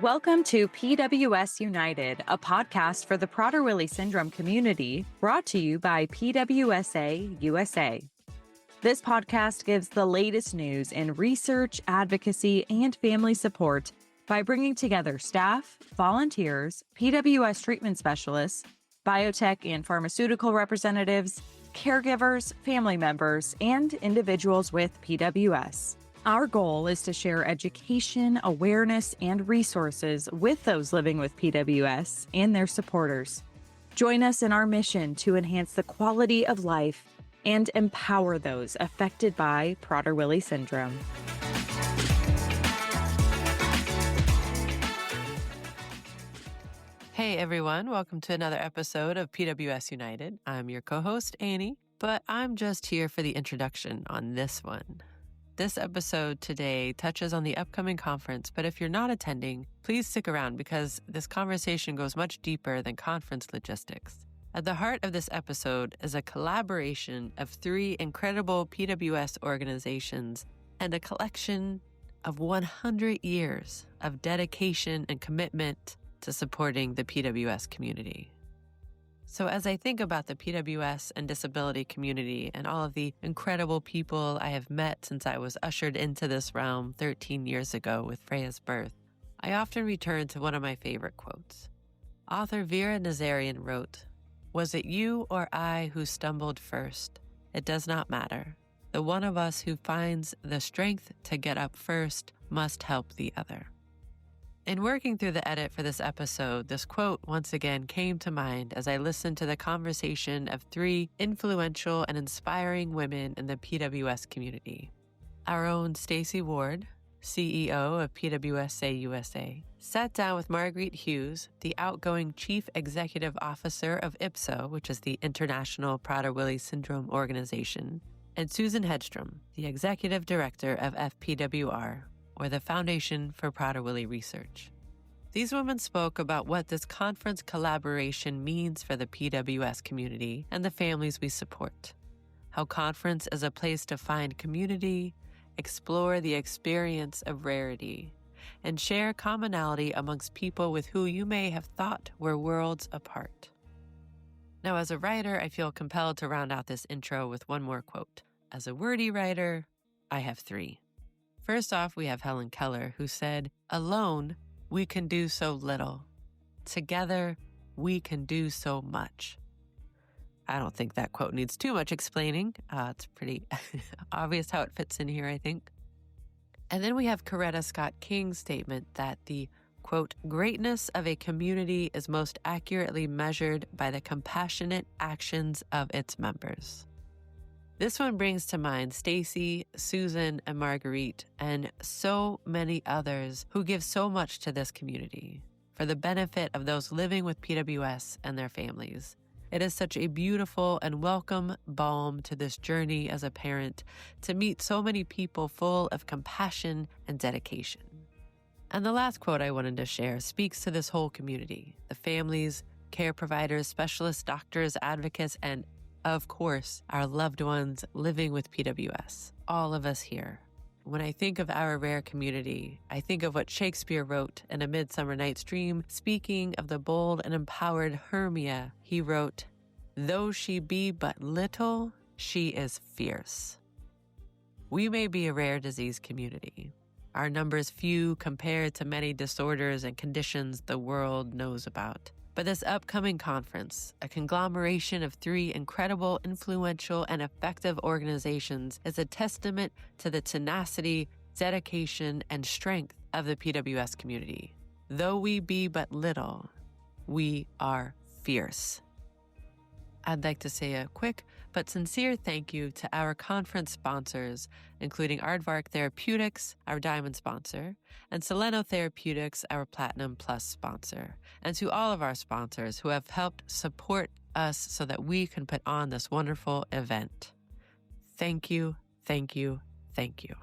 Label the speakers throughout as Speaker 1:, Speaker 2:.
Speaker 1: Welcome to PWS United, a podcast for the Prader-Willi syndrome community, brought to you by PWSA USA. This podcast gives the latest news in research, advocacy, and family support by bringing together staff, volunteers, PWS treatment specialists, biotech and pharmaceutical representatives, caregivers, family members, and individuals with PWS. Our goal is to share education, awareness, and resources with those living with PWS and their supporters. Join us in our mission to enhance the quality of life and empower those affected by Prader-Willi syndrome.
Speaker 2: Hey everyone, welcome to another episode of PWS United. I'm your co-host, Annie, but I'm just here for the introduction on this one. This episode today touches on the upcoming conference, but if you're not attending, please stick around because this conversation goes much deeper than conference logistics. At the heart of this episode is a collaboration of 3 incredible PWS organizations and a collection of 100 years of dedication and commitment to supporting the PWS community. So as I think about the PWS and disability community and all of the incredible people I have met since I was ushered into this realm 13 years ago with Freya's birth, I often return to one of my favorite quotes. Author Vera Nazarian wrote, "Was it you or I who stumbled first? It does not matter. The one of us who finds the strength to get up first must help the other." In working through the edit for this episode, this quote once again came to mind as I listened to the conversation of 3 influential and inspiring women in the PWS community. Our own Stacy Ward, CEO of PWSA USA, sat down with Marguerite Hughes, the outgoing Chief Executive Officer of IPWSO, which is the International Prader-Willi Syndrome Organization, and Susan Hedstrom, the Executive Director of FPWR, or the Foundation for Prader-Willi Research. These women spoke about what this conference collaboration means for the PWS community and the families we support, how conference is a place to find community, explore the experience of rarity, and share commonality amongst people with who you may have thought were worlds apart. Now, as a writer, I feel compelled to round out this intro with one more quote. As a wordy writer, I have 3. First off, we have Helen Keller, who said, "Alone, we can do so little. Together, we can do so much." I don't think that quote needs too much explaining. It's pretty obvious how it fits in here, I think. And then we have Coretta Scott King's statement that the, quote, "greatness of a community is most accurately measured by the compassionate actions of its members." This one brings to mind Stacy, Susan, and Marguerite, and so many others who give so much to this community for the benefit of those living with PWS and their families. It is such a beautiful and welcome balm to this journey as a parent to meet so many people full of compassion and dedication. And the last quote I wanted to share speaks to this whole community, the families, care providers, specialists, doctors, advocates, and of course, our loved ones living with PWS, all of us here. When I think of our rare community, I think of what Shakespeare wrote in A Midsummer Night's Dream, speaking of the bold and empowered Hermia. He wrote, "Though she be but little, she is fierce." We may be a rare disease community. Our numbers few compared to many disorders and conditions the world knows about. But this upcoming conference, a conglomeration of 3 incredible, influential, and effective organizations, is a testament to the tenacity, dedication, and strength of the PWS community. Though we be but little, we are fierce. I'd like to say a quick but sincere thank you to our conference sponsors, including Aardvark Therapeutics, our diamond sponsor, and Soleno Therapeutics, our Platinum Plus sponsor, and to all of our sponsors who have helped support us so that we can put on this wonderful event. Thank you, thank you, thank you.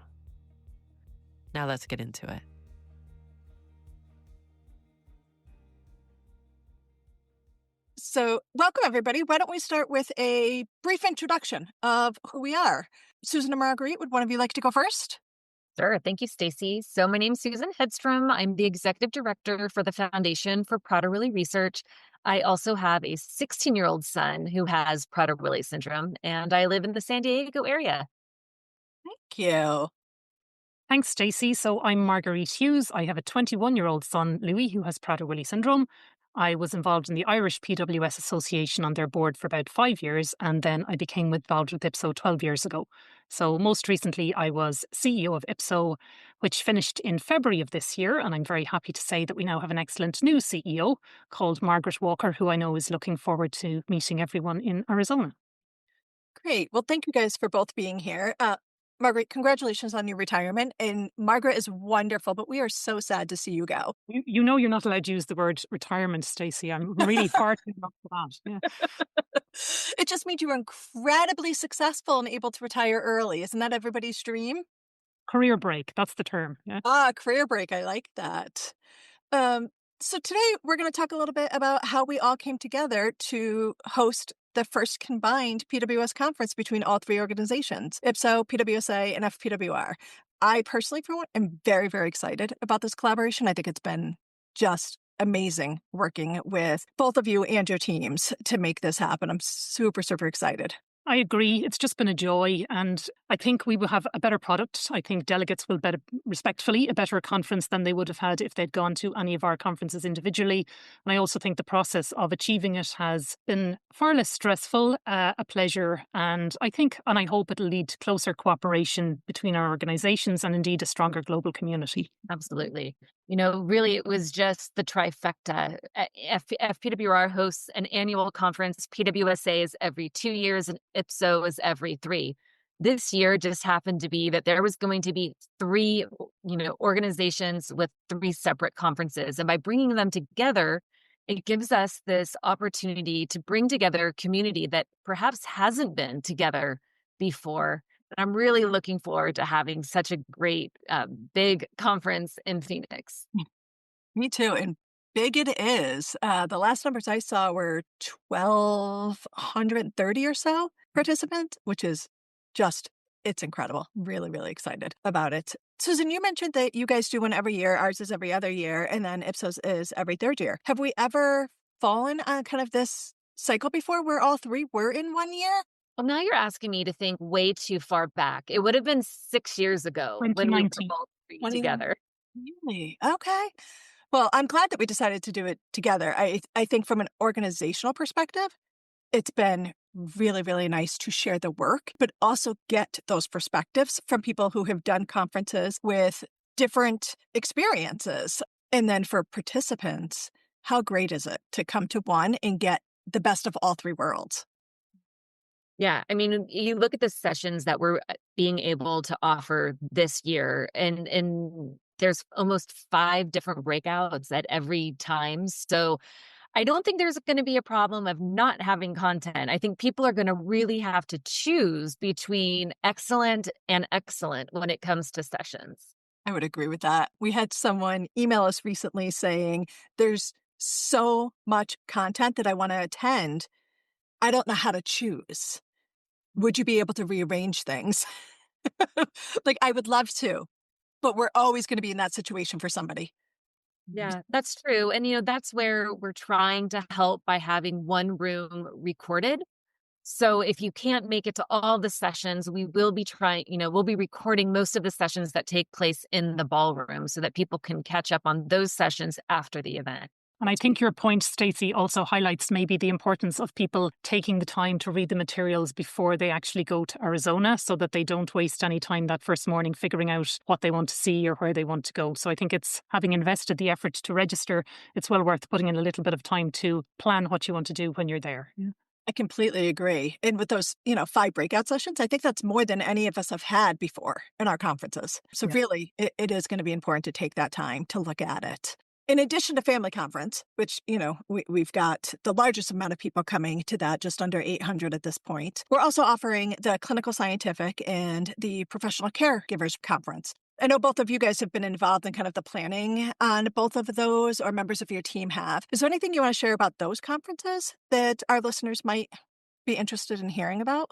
Speaker 2: Now let's get into it.
Speaker 3: So welcome, everybody. Why don't we start with a brief introduction of who we are? Susan and Marguerite, would one of you like to go first?
Speaker 4: Sure. Thank you, Stacy. So my name's Susan Hedstrom. I'm the executive director for the Foundation for Prader-Willi Research. I also have a 16-year-old son who has Prader-Willi syndrome, and I live in the San Diego area.
Speaker 3: Thank you.
Speaker 5: Thanks, Stacey. So I'm Marguerite Hughes. I have a 21-year-old son, Louis, who has Prader-Willi syndrome. I was involved in the Irish PWS Association on their board for about 5 years, and then I became involved with IPSO 12 years ago. So most recently, I was CEO of IPSO, which finished in February of this year, and I'm very happy to say that we now have an excellent new CEO called Margaret Walker, who I know is looking forward to meeting everyone in Arizona.
Speaker 3: Great. Well, thank you guys for both being here. Margaret, congratulations on your retirement. And Margaret is wonderful, but we are so sad to see you go.
Speaker 5: You know you're not allowed to use the word retirement, Stacey. I'm really far too young for that. Yeah.
Speaker 3: It just means you were incredibly successful and able to retire early. Isn't that everybody's dream?
Speaker 5: Career break, that's the term. Yeah.
Speaker 3: Career break. I like that. Um, so today we're going to talk a little bit about how we all came together to host the first combined PWS conference between all three organizations, IPSO, PWSA, and FPWR. I personally, for one, am very, very excited about this collaboration. I think it's been just amazing working with both of you and your teams to make this happen. I'm super, super excited.
Speaker 5: I agree. It's just been a joy. And I think we will have a better product. I think delegates will respectfully, a better conference than they would have had if they'd gone to any of our conferences individually. And I also think the process of achieving it has been far less stressful, a pleasure. And I think, and I hope it'll lead to closer cooperation between our organizations and indeed a stronger global community.
Speaker 4: Absolutely. Really, it was just the trifecta. FPWR hosts an annual conference. PWSA is every 2 years, and IPSO is every 3. This year just happened to be that there was going to be 3, organizations with 3 separate conferences. And by bringing them together, it gives us this opportunity to bring together a community that perhaps hasn't been together before. I'm really looking forward to having such a great, big conference in Phoenix.
Speaker 3: Me too. And big it is. The last numbers I saw were 1,230 or so participants, which is just, it's incredible. Really, really excited about it. Susan, you mentioned that you guys do one every year. Ours is every other year. And then Ipsos is every third year. Have we ever fallen on kind of this cycle before where all 3 were in 1 year?
Speaker 4: Well, now you're asking me to think way too far back. It would have been 6 years ago when we were
Speaker 5: 2019.
Speaker 4: both together.
Speaker 3: Really? Okay. Well, I'm glad that we decided to do it together. I think from an organizational perspective, it's been really, really nice to share the work, but also get those perspectives from people who have done conferences with different experiences. And then for participants, how great is it to come to one and get the best of all 3 worlds?
Speaker 4: Yeah, I mean, you look at the sessions that we're being able to offer this year, and there's almost 5 different breakouts at every time. So I don't think there's going to be a problem of not having content. I think people are going to really have to choose between excellent and excellent when it comes to sessions.
Speaker 3: I would agree with that. We had someone email us recently saying, there's so much content that I want to attend. I don't know how to choose. Would you be able to rearrange things? Like, I would love to, but we're always going to be in that situation for somebody.
Speaker 4: Yeah, that's true. And, that's where we're trying to help by having one room recorded. So if you can't make it to all the sessions, we will be we'll be recording most of the sessions that take place in the ballroom so that people can catch up on those sessions after the event.
Speaker 5: And I think your point, Stacey, also highlights maybe the importance of people taking the time to read the materials before they actually go to Arizona so that they don't waste any time that first morning figuring out what they want to see or where they want to go. So I think it's having invested the effort to register, it's well worth putting in a little bit of time to plan what you want to do when you're there. Yeah.
Speaker 3: I completely agree. And with those, 5 breakout sessions, I think that's more than any of us have had before in our conferences. So really, it is going to be important to take that time to look at it. In addition to Family Conference, which, we've got the largest amount of people coming to that, just under 800 at this point, we're also offering the Clinical Scientific and the Professional Caregivers Conference. I know both of you guys have been involved in kind of the planning on both of those, or members of your team have. Is there anything you want to share about those conferences that our listeners might be interested in hearing about?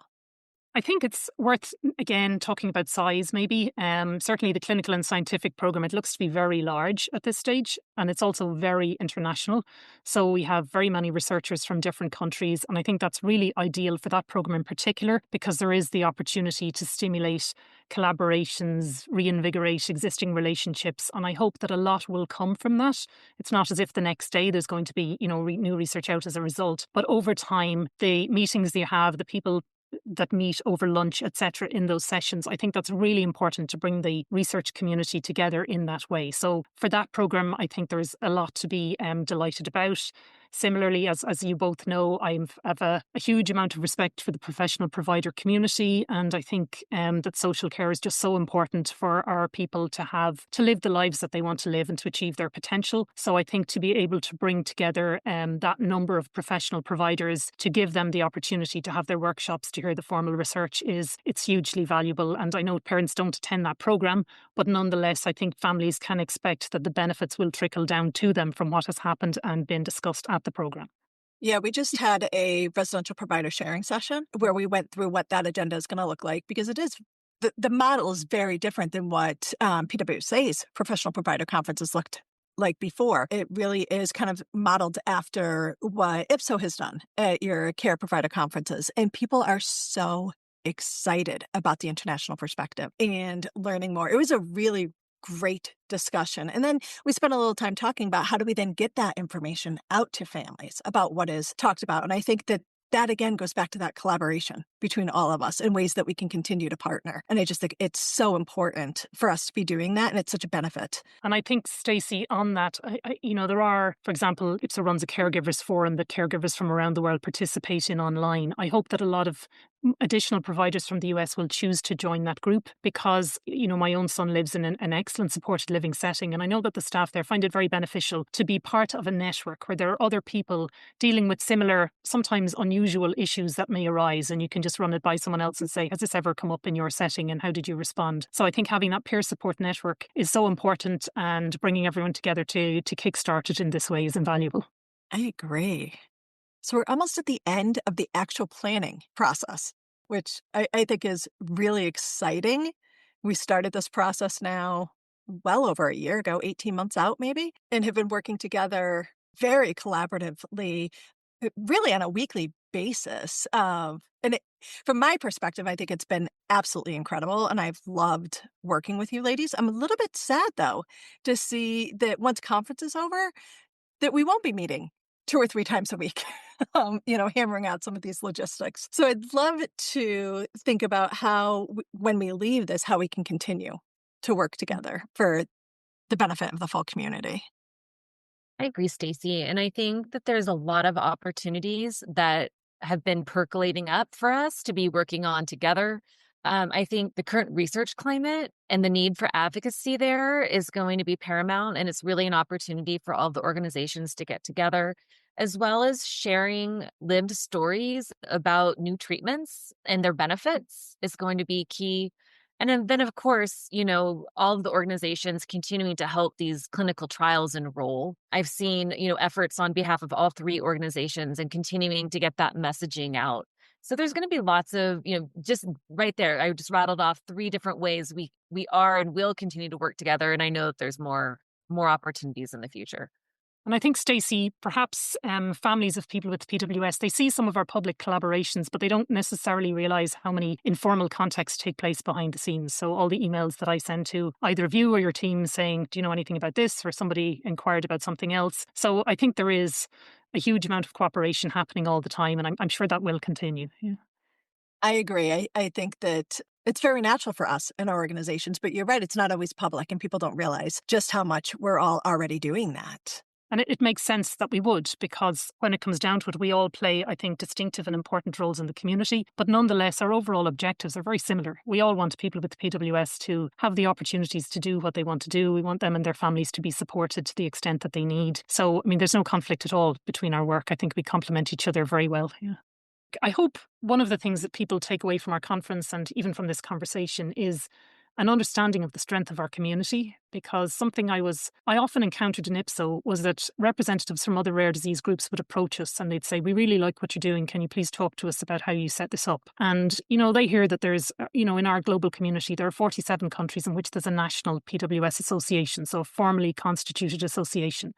Speaker 5: I think it's worth, again, talking about size maybe. Certainly the clinical and scientific program, it looks to be very large at this stage, and it's also very international. So we have very many researchers from different countries, and I think that's really ideal for that program in particular, because there is the opportunity to stimulate collaborations, reinvigorate existing relationships, and I hope that a lot will come from that. It's not as if the next day there's going to be, new research out as a result, but over time, the meetings you have, the people that meet over lunch, etc., in those sessions. I think that's really important to bring the research community together in that way. So for that program, I think there's a lot to be delighted about. Similarly, as you both know, I have a huge amount of respect for the professional provider community, and I think that social care is just so important for our people to live the lives that they want to live and to achieve their potential. So I think to be able to bring together that number of professional providers, to give them the opportunity to have their workshops, to hear the formal research, it's hugely valuable. And I know parents don't attend that program, but nonetheless, I think families can expect that the benefits will trickle down to them from what has happened and been discussed at the program.
Speaker 3: Yeah, we just had a residential provider sharing session where we went through what that agenda is going to look like, because it is the model is very different than what PWSA's professional provider conferences looked like before. It really is kind of modeled after what IPSO has done at your care provider conferences, and people are so excited about the international perspective and learning more. It was a really great discussion. And then we spent a little time talking about how do we then get that information out to families about what is talked about. And I think that again goes back to that collaboration between all of us in ways that we can continue to partner. And I just think it's so important for us to be doing that, and it's such a benefit.
Speaker 5: And I think, Stacey, on that, there are, for example, IPSO runs a caregivers forum that caregivers from around the world participate in online. I hope that a lot of additional providers from the US will choose to join that group, because, my own son lives in an excellent supported living setting, and I know that the staff there find it very beneficial to be part of a network where there are other people dealing with similar, sometimes unusual issues that may arise, and you can just run it by someone else and say, has this ever come up in your setting and how did you respond? So I think having that peer support network is so important, and bringing everyone together to kickstart it in this way is invaluable.
Speaker 3: I agree. So we're almost at the end of the actual planning process, which I think is really exciting. We started this process now well over a year ago, 18 months out maybe, and have been working together very collaboratively, really on a weekly basis. From my perspective, I think it's been absolutely incredible, and I've loved working with you ladies. I'm a little bit sad, though, to see that once conference is over, that we won't be meeting 2 or 3 times a week, hammering out some of these logistics. So I'd love to think about how, when we leave this, how we can continue to work together for the benefit of the full community.
Speaker 4: I agree, Stacy. And I think that there's a lot of opportunities that have been percolating up for us to be working on together. I think the current research climate and the need for advocacy there is going to be paramount. And it's really an opportunity for all the organizations to get together, as well as sharing lived stories about new treatments and their benefits is going to be key. And then, of course, all of the organizations continuing to help these clinical trials enroll. I've seen, efforts on behalf of all 3 organizations and continuing to get that messaging out. So there's going to be lots of, just right there, I just rattled off 3 different ways we are and will continue to work together. And I know that there's more opportunities in the future.
Speaker 5: And I think, Stacey, perhaps families of people with PWS, they see some of our public collaborations, but they don't necessarily realise how many informal contacts take place behind the scenes. So all the emails that I send to either of you or your team saying, do you know anything about this? Or somebody inquired about something else. So I think there is a huge amount of cooperation happening all the time, and I'm sure that will continue. Yeah.
Speaker 3: I agree. I think that it's very natural for us in our organizations, but you're right, it's not always public, and people don't realize just how much we're all already doing that.
Speaker 5: And it makes sense that we would, because when it comes down to it, we all play, I think, distinctive and important roles in the community. But nonetheless, our overall objectives are very similar. We all want people with PWS to have the opportunities to do what they want to do. We want them and their families to be supported to the extent that they need. So, there's no conflict at all between our work. I think we complement each other very well. Yeah. I hope one of the things that people take away from our conference and even from this conversation is an understanding of the strength of our community, because something I often encountered in IPSO was that representatives from other rare disease groups would approach us and they'd say, we really like what you're doing. Can you please talk to us about how you set this up? And, they hear that there's, in our global community, there are 47 countries in which there's a national PWS association, so a formally constituted association.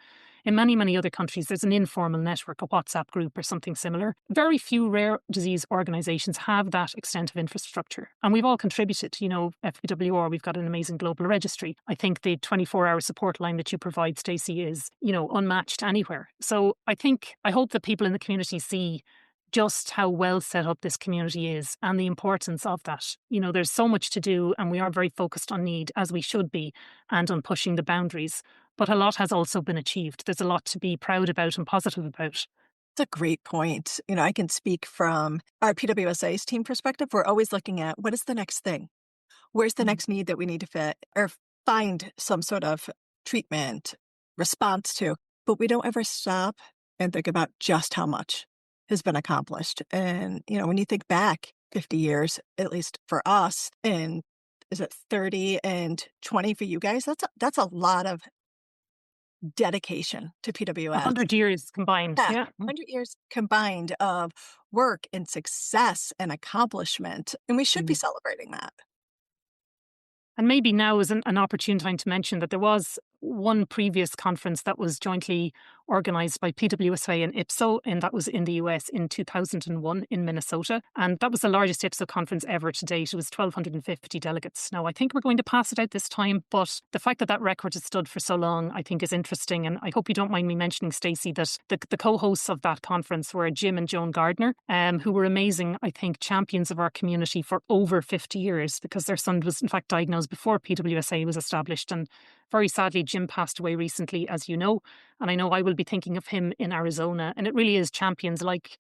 Speaker 5: In many, many other countries, there's an informal network, a WhatsApp group or something similar. Very few rare disease organisations have that extent of infrastructure. And we've all contributed. FPWR, we've got an amazing global registry. I think the 24-hour support line that you provide, Stacey, is, unmatched anywhere. So I hope that people in the community see just how well set up this community is and the importance of that. There's so much to do and we are very focused on need, as we should be, and on pushing the boundaries. But a lot has also been achieved. There's a lot to be proud about and positive about.
Speaker 3: That's a great point. I can speak from our PWSA's team perspective. We're always looking at what is the next thing? Where's the next need that we need to fit or find some sort of treatment response to? But we don't ever stop and think about just how much has been accomplished. And, when you think back 50 years, at least for us, and is it 30 and 20 for you guys? That's a lot of dedication to PWS.
Speaker 5: 100 years combined. Yeah.
Speaker 3: 100 years combined of work and success and accomplishment. And we should be celebrating that.
Speaker 5: And maybe now is an opportune time to mention that there was one previous conference that was jointly organised by PWSA and IPSO, and that was in the US in 2001 in Minnesota. And that was the largest IPSO conference ever to date. It was 1,250 delegates. Now, I think we're going to pass it out this time, but the fact that that record has stood for so long, I think is interesting. And I hope you don't mind me mentioning, Stacey, that the co-hosts of that conference were Jim and Joan Gardner, who were amazing, I think, champions of our community for over 50 years, because their son was in fact diagnosed before PWSA was established. And very sadly, Jim passed away recently, as you know, and I know I will be thinking of him in Arizona. And it really is champions like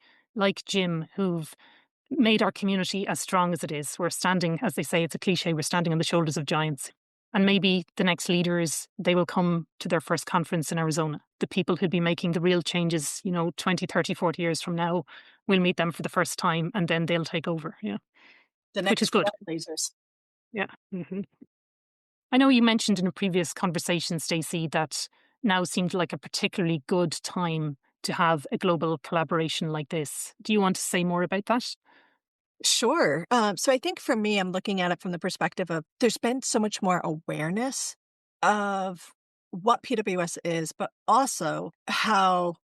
Speaker 5: Jim who've made our community as strong as it is. We're standing, as they say, it's a cliche, we're standing on the shoulders of giants. And maybe the next leaders, they will come to their first conference in Arizona. The people who'll be making the real changes, 20, 30, 40 years from now, we'll meet them for the first time and then they'll take over. Yeah.
Speaker 3: Which is good.
Speaker 5: Lasers. Yeah. Mm-hmm. I know you mentioned in a previous conversation, Stacey, that now seemed like a particularly good time to have a global collaboration like this. Do you want to say more about that?
Speaker 3: Sure. So I think for me, I'm looking at it from the perspective of there's been so much more awareness of what PWS is, but also how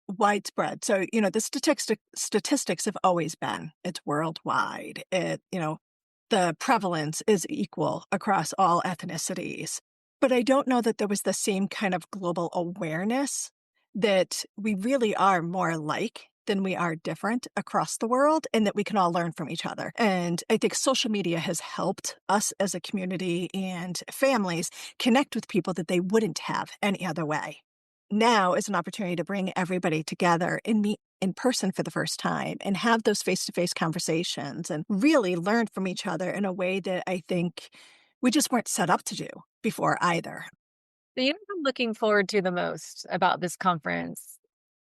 Speaker 3: widespread. So, the statistics have always been, it's worldwide. The prevalence is equal across all ethnicities. But I don't know that there was the same kind of global awareness that we really are more alike than we are different across the world, and that we can all learn from each other. And I think social media has helped us as a community and families connect with people that they wouldn't have any other way. Now is an opportunity to bring everybody together and meet in person for the first time and have those face-to-face conversations and really learn from each other in a way that I think we just weren't set up to do before either.
Speaker 4: The thing I'm looking forward to the most about this conference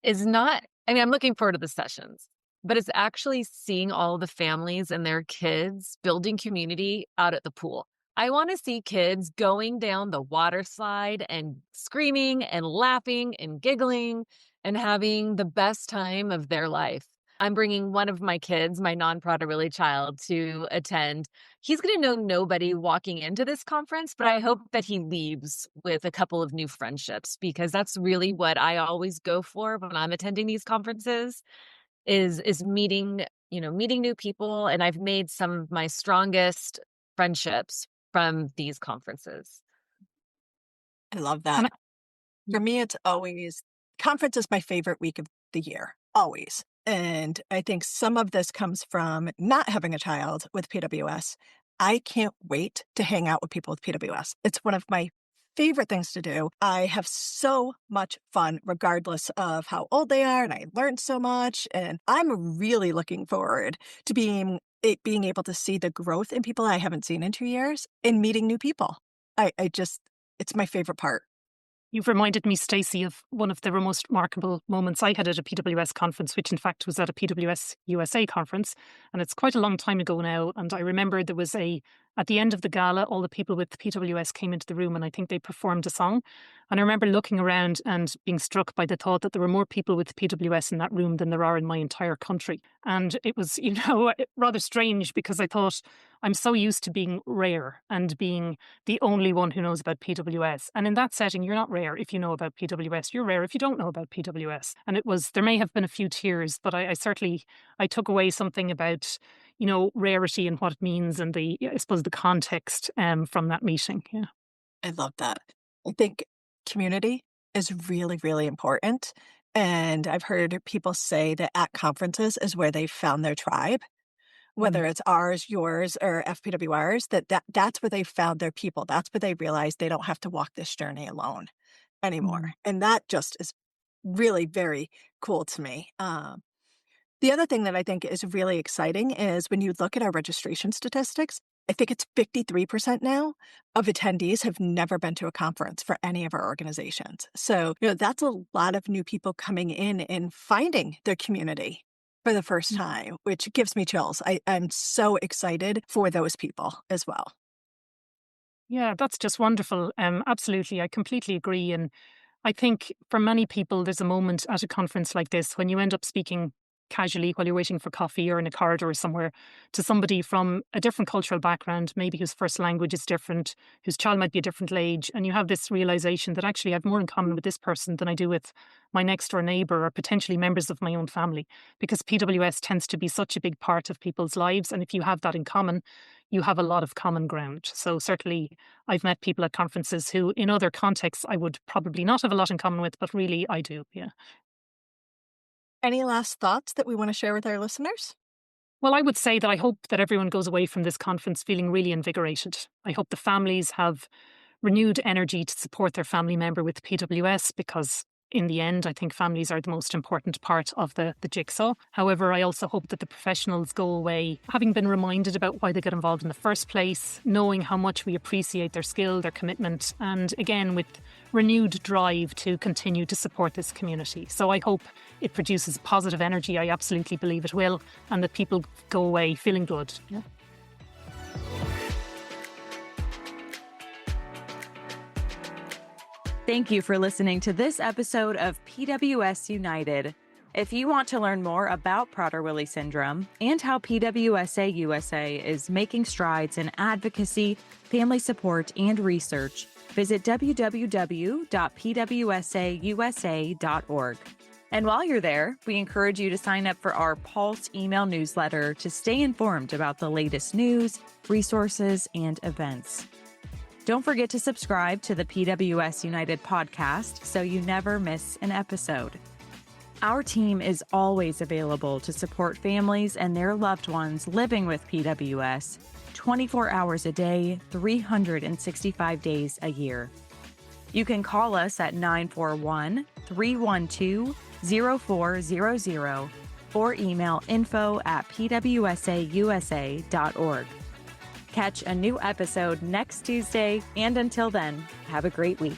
Speaker 4: is I'm looking forward to the sessions, but it's actually seeing all the families and their kids building community out at the pool. I want to see kids going down the water slide and screaming and laughing and giggling and having the best time of their life. I'm bringing one of my kids, my non-Prader-Willi child, to attend. He's going to know nobody walking into this conference, but I hope that he leaves with a couple of new friendships, because that's really what I always go for when I'm attending these conferences is meeting new people. And I've made some of my strongest friendships from these conferences.
Speaker 3: I love that. For me, it's always, conference is my favorite week of the year, always. And I think some of this comes from not having a child with PWS. I can't wait to hang out with people with PWS. It's one of my favorite things to do. I have so much fun regardless of how old they are, and I learned so much. And I'm really looking forward to being able to see the growth in people I haven't seen in 2 years and meeting new people. It's my favorite part.
Speaker 5: You've reminded me, Stacey, of one of the most remarkable moments I had at a PWS conference, which in fact was at a PWS USA conference. And it's quite a long time ago now. And I remember there was a at the end of the gala, all the people with PWS came into the room and I think they performed a song. And I remember looking around and being struck by the thought that there were more people with PWS in that room than there are in my entire country. And it was, rather strange because I thought I'm so used to being rare and being the only one who knows about PWS. And in that setting, you're not rare if you know about PWS. You're rare if you don't know about PWS. And there may have been a few tears, but I certainly took away something about rarity and what it means and I suppose the context from that meeting. Yeah.
Speaker 3: I love that. I think community is really, really important. And I've heard people say that at conferences is where they found their tribe, whether it's ours, yours, or FPWR's, that's where they found their people. That's where they realized they don't have to walk this journey alone anymore. And that just is really very cool to me. The other thing that I think is really exciting is when you look at our registration statistics, I think it's 53% now of attendees have never been to a conference for any of our organizations. So, that's a lot of new people coming in and finding their community for the first time, which gives me chills. I'm so excited for those people as well.
Speaker 5: Yeah, that's just wonderful. Absolutely. I completely agree. And I think for many people, there's a moment at a conference like this when you end up speaking casually while you're waiting for coffee or in a corridor somewhere to somebody from a different cultural background, maybe whose first language is different, whose child might be a different age. And you have this realization that actually I have more in common with this person than I do with my next door neighbor or potentially members of my own family, because PWS tends to be such a big part of people's lives. And if you have that in common, you have a lot of common ground. So certainly I've met people at conferences who in other contexts I would probably not have a lot in common with, but really I do. Yeah.
Speaker 3: Any last thoughts that we want to share with our listeners?
Speaker 5: Well, I would say that I hope that everyone goes away from this conference feeling really invigorated. I hope the families have renewed energy to support their family member with PWS because in the end, I think families are the most important part of the jigsaw. However, I also hope that the professionals go away having been reminded about why they got involved in the first place, knowing how much we appreciate their skill, their commitment, and again, with renewed drive to continue to support this community. So I hope it produces positive energy. I absolutely believe it will, and that people go away feeling good. Yeah.
Speaker 1: Thank you for listening to this episode of PWS United. If you want to learn more about Prader-Willi syndrome and how PWSA USA is making strides in advocacy, family support, and research, visit www.pwsausa.org. And while you're there, we encourage you to sign up for our Pulse email newsletter to stay informed about the latest news, resources, and events. Don't forget to subscribe to the PWS United podcast so you never miss an episode. Our team is always available to support families and their loved ones living with PWS 24 hours a day, 365 days a year. You can call us at 941-312-0400 or email info@pwsausa.org. Catch a new episode next Tuesday, and until then, have a great week.